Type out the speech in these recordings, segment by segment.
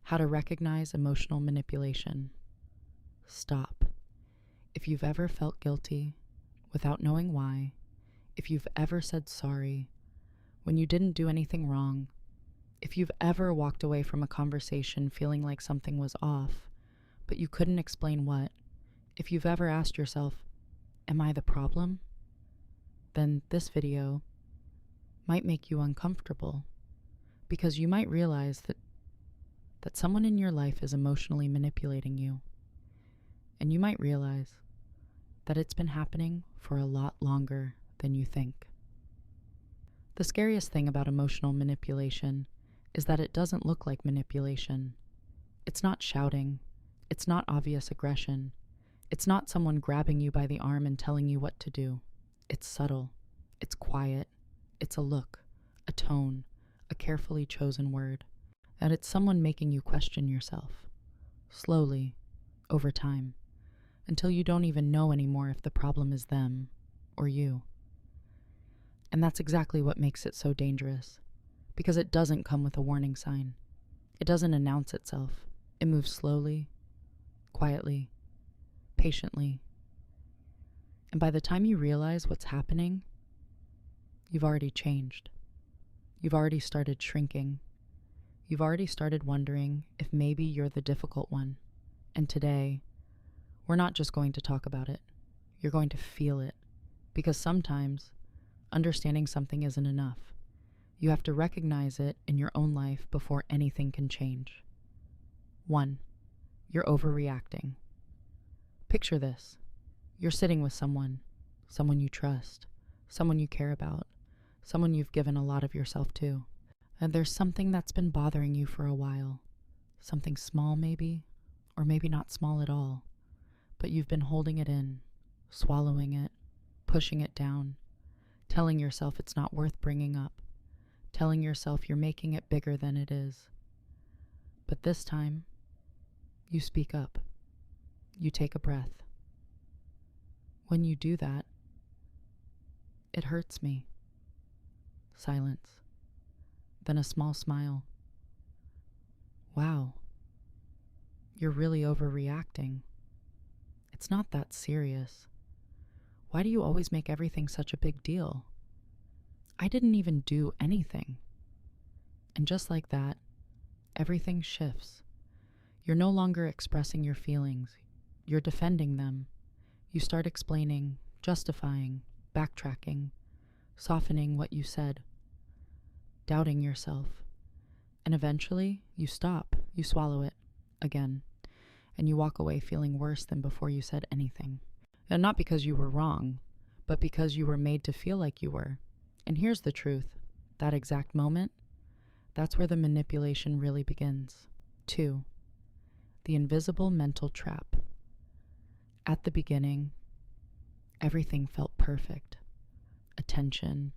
How to recognize emotional manipulation. Stop. If you've ever felt guilty without knowing why, if you've ever said sorry when you didn't do anything wrong, if you've ever walked away from a conversation feeling like something was off, but you couldn't explain what, if you've ever asked yourself, am I the problem? Then this video might make you uncomfortable, because you might realize that someone in your life is emotionally manipulating you. And you might realize that it's been happening for a lot longer than you think. The scariest thing about emotional manipulation is that it doesn't look like manipulation. It's not shouting. It's not obvious aggression. It's not someone grabbing you by the arm and telling you what to do. It's subtle. It's quiet. It's a look, a tone, a carefully chosen word. And it's someone making you question yourself, slowly, over time, until you don't even know anymore if the problem is them or you. And that's exactly what makes it so dangerous, because it doesn't come with a warning sign. It doesn't announce itself. It moves slowly, quietly, patiently. And by the time you realize what's happening, you've already changed. You've already started shrinking. You've already started wondering if maybe you're the difficult one. And today, we're not just going to talk about it. You're going to feel it. Because sometimes, understanding something isn't enough. You have to recognize it in your own life before anything can change. 1. You're overreacting. Picture this. You're sitting with someone you trust, someone you care about, someone you've given a lot of yourself to. And there's something that's been bothering you for a while. Something small maybe, or maybe not small at all. But you've been holding it in, swallowing it, pushing it down, telling yourself it's not worth bringing up, telling yourself you're making it bigger than it is. But this time, you speak up. You take a breath. When you do that, it hurts me. Silence. Then a small smile. Wow, you're really overreacting. It's not that serious. Why do you always make everything such a big deal? I didn't even do anything. And just like that, everything shifts. You're no longer expressing your feelings. You're defending them. You start explaining, justifying, backtracking, softening what you said, doubting yourself. And eventually, you stop. You swallow it again. And you walk away feeling worse than before you said anything. And not because you were wrong, but because you were made to feel like you were. And here's the truth. That exact moment, that's where the manipulation really begins. 2. The invisible mental trap. At the beginning, everything felt perfect. Attention,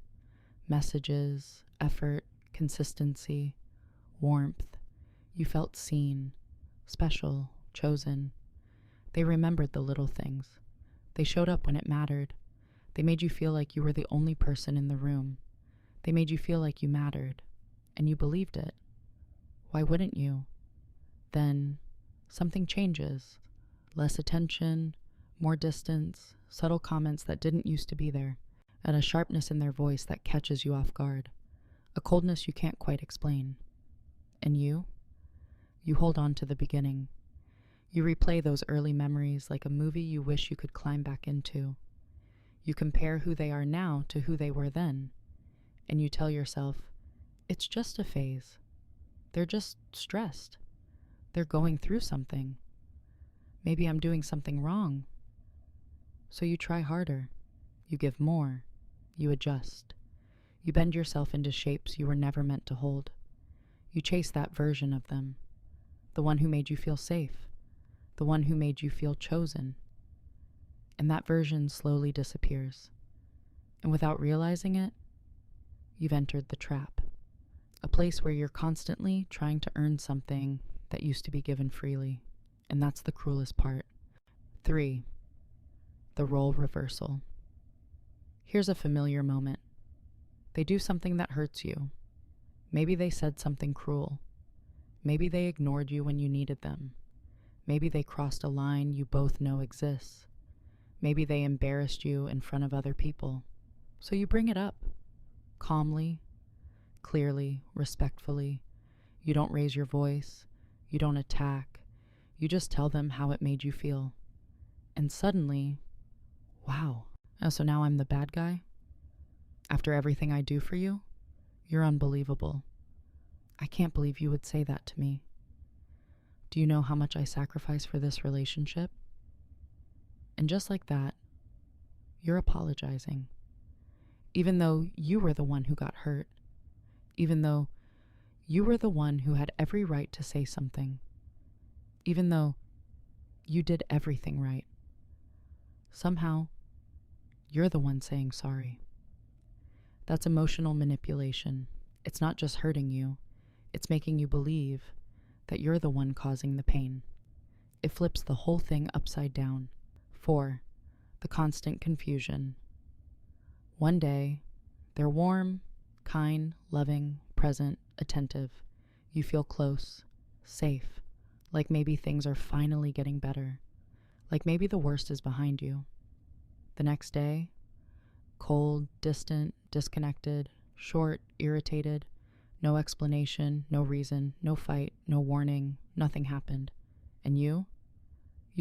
messages, effort, consistency, warmth. You felt seen, special, chosen. They remembered the little things. They showed up when it mattered. They made you feel like you were the only person in the room. They made you feel like you mattered, and you believed it. Why wouldn't you? Then something changes. Less attention, more distance, subtle comments that didn't used to be there, and a sharpness in their voice that catches you off guard. A coldness you can't quite explain. And you hold on to the beginning. You replay those early memories like a movie you wish you could climb back into. You compare who they are now to who they were then, and you tell yourself, it's just a phase. They're just stressed. They're going through something. Maybe I'm doing something wrong. So you try harder. You give more. You adjust. You bend yourself into shapes you were never meant to hold. You chase that version of them, the one who made you feel safe, the one who made you feel chosen. And that version slowly disappears. And without realizing it, you've entered the trap, a place where you're constantly trying to earn something that used to be given freely. And that's the cruelest part. 3. The role reversal. Here's a familiar moment. They do something that hurts you. Maybe they said something cruel. Maybe they ignored you when you needed them. Maybe they crossed a line you both know exists. Maybe they embarrassed you in front of other people. So you bring it up. Calmly, clearly, respectfully. You don't raise your voice. You don't attack. You just tell them how it made you feel. And suddenly, wow. Oh, so now I'm the bad guy? After everything I do for you? You're unbelievable. I can't believe you would say that to me. Do you know how much I sacrifice for this relationship? And just like that, you're apologizing. Even though you were the one who got hurt. Even though you were the one who had every right to say something. Even though you did everything right. Somehow, you're the one saying sorry. That's emotional manipulation. It's not just hurting you. It's making you believe that you're the one causing the pain. It flips the whole thing upside down. 4. The constant confusion. One day, they're warm, kind, loving, present, attentive. You feel close, safe, like maybe things are finally getting better, like maybe the worst is behind you. The next day, cold, distant, disconnected, short, irritated, no explanation, no reason, no fight, no warning, nothing happened. And you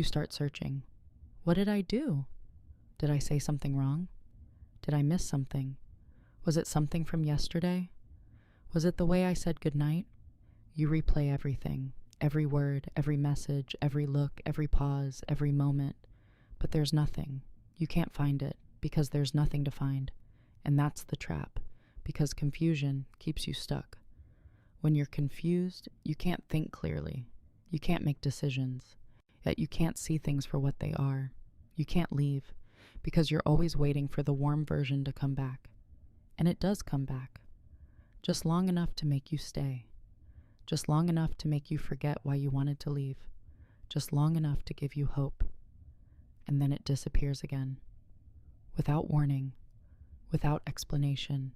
start searching. What did I do? Did I say something wrong? Did I miss something? Was it something from yesterday? Was it the way I said goodnight? You replay everything, every word, every message, every look, every pause, every moment. But there's nothing. You can't find it because there's nothing to find. And that's the trap, because confusion keeps you stuck. When you're confused, you can't think clearly. You can't make decisions. Yet you can't see things for what they are. You can't leave because you're always waiting for the warm version to come back. And it does come back. Just long enough to make you stay. Just long enough to make you forget why you wanted to leave. Just long enough to give you hope. And then it disappears again. Without warning. Without explanation.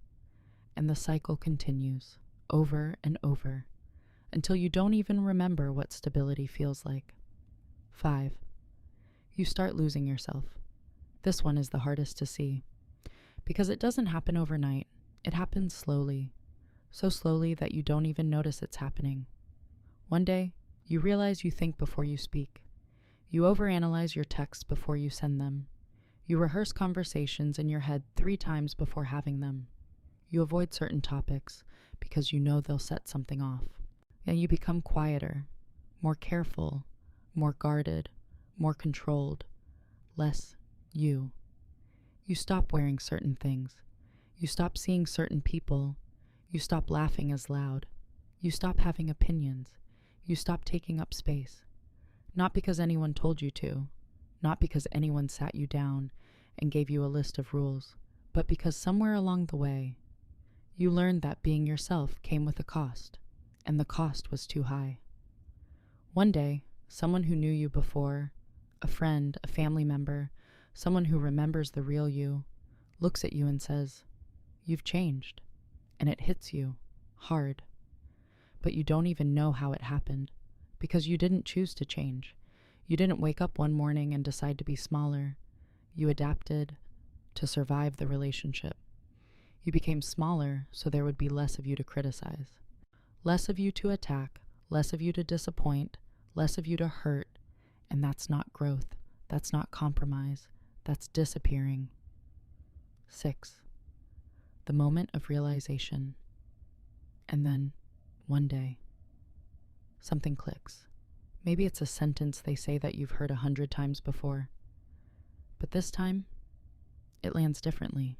And the cycle continues, over and over, until you don't even remember what stability feels like. 5. You start losing yourself. This one is the hardest to see, because it doesn't happen overnight. It happens slowly, so slowly that you don't even notice it's happening. One day, you realize you think before you speak. You overanalyze your texts before you send them. You rehearse conversations in your head 3 times before having them. You avoid certain topics because you know they'll set something off. And you become quieter, more careful, more guarded, more controlled, less you. You stop wearing certain things. You stop seeing certain people. You stop laughing as loud. You stop having opinions. You stop taking up space. Not because anyone told you to, not because anyone sat you down and gave you a list of rules, but because somewhere along the way, you learned that being yourself came with a cost, and the cost was too high. One day, someone who knew you before, a friend, a family member, someone who remembers the real you, looks at you and says, "You've changed," and it hits you hard. But you don't even know how it happened, because you didn't choose to change. You didn't wake up one morning and decide to be smaller. You adapted to survive the relationship. You became smaller so there would be less of you to criticize, less of you to attack, less of you to disappoint, less of you to hurt, and that's not growth. That's not compromise. That's disappearing. 6. The moment of realization. And then, one day, something clicks. Maybe it's a sentence they say that you've heard 100 times before. But this time, it lands differently.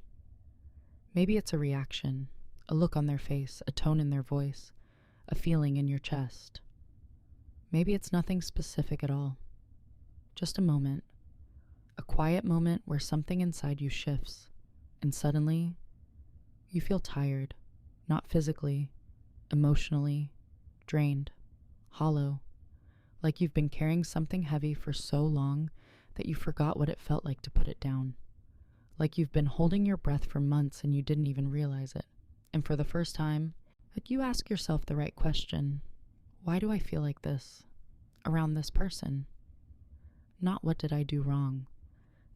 Maybe it's a reaction, a look on their face, a tone in their voice, a feeling in your chest. Maybe it's nothing specific at all. Just a moment. A quiet moment where something inside you shifts, and suddenly, you feel tired, not physically, emotionally, drained, hollow, like you've been carrying something heavy for so long that you forgot what it felt like to put it down, like you've been holding your breath for months and you didn't even realize it. And for the first time, you ask yourself the right question. Why do I feel like this around this person? Not what did I do wrong?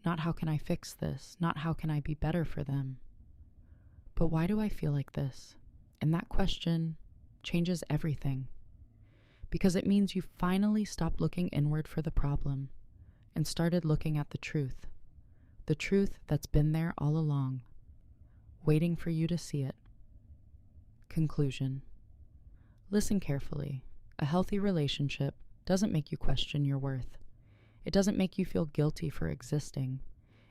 Not how can I fix this? Not how can I be better for them? But why do I feel like this? And that question changes everything, because it means you finally stopped looking inward for the problem and started looking at the truth that's been there all along, waiting for you to see it. Conclusion. Listen carefully. A healthy relationship doesn't make you question your worth. It doesn't make you feel guilty for existing.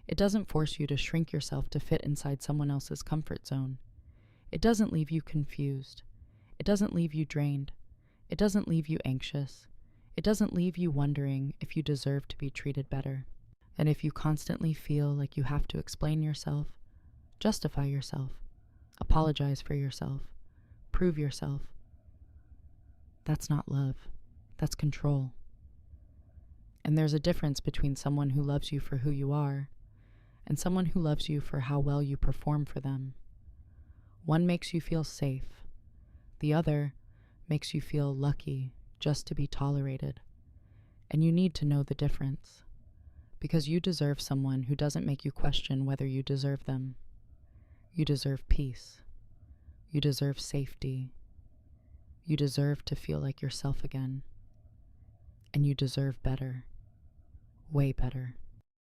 It doesn't force you to shrink yourself to fit inside someone else's comfort zone. It doesn't leave you confused. It doesn't leave you drained. It doesn't leave you anxious. It doesn't leave you wondering if you deserve to be treated better. And if you constantly feel like you have to explain yourself, justify yourself, apologize for yourself, prove yourself, that's not love. That's control. And there's a difference between someone who loves you for who you are and someone who loves you for how well you perform for them. One makes you feel safe. The other makes you feel lucky just to be tolerated. And you need to know the difference, because you deserve someone who doesn't make you question whether you deserve them. You deserve peace. You deserve safety. You deserve to feel like yourself again. And you deserve better. Way better.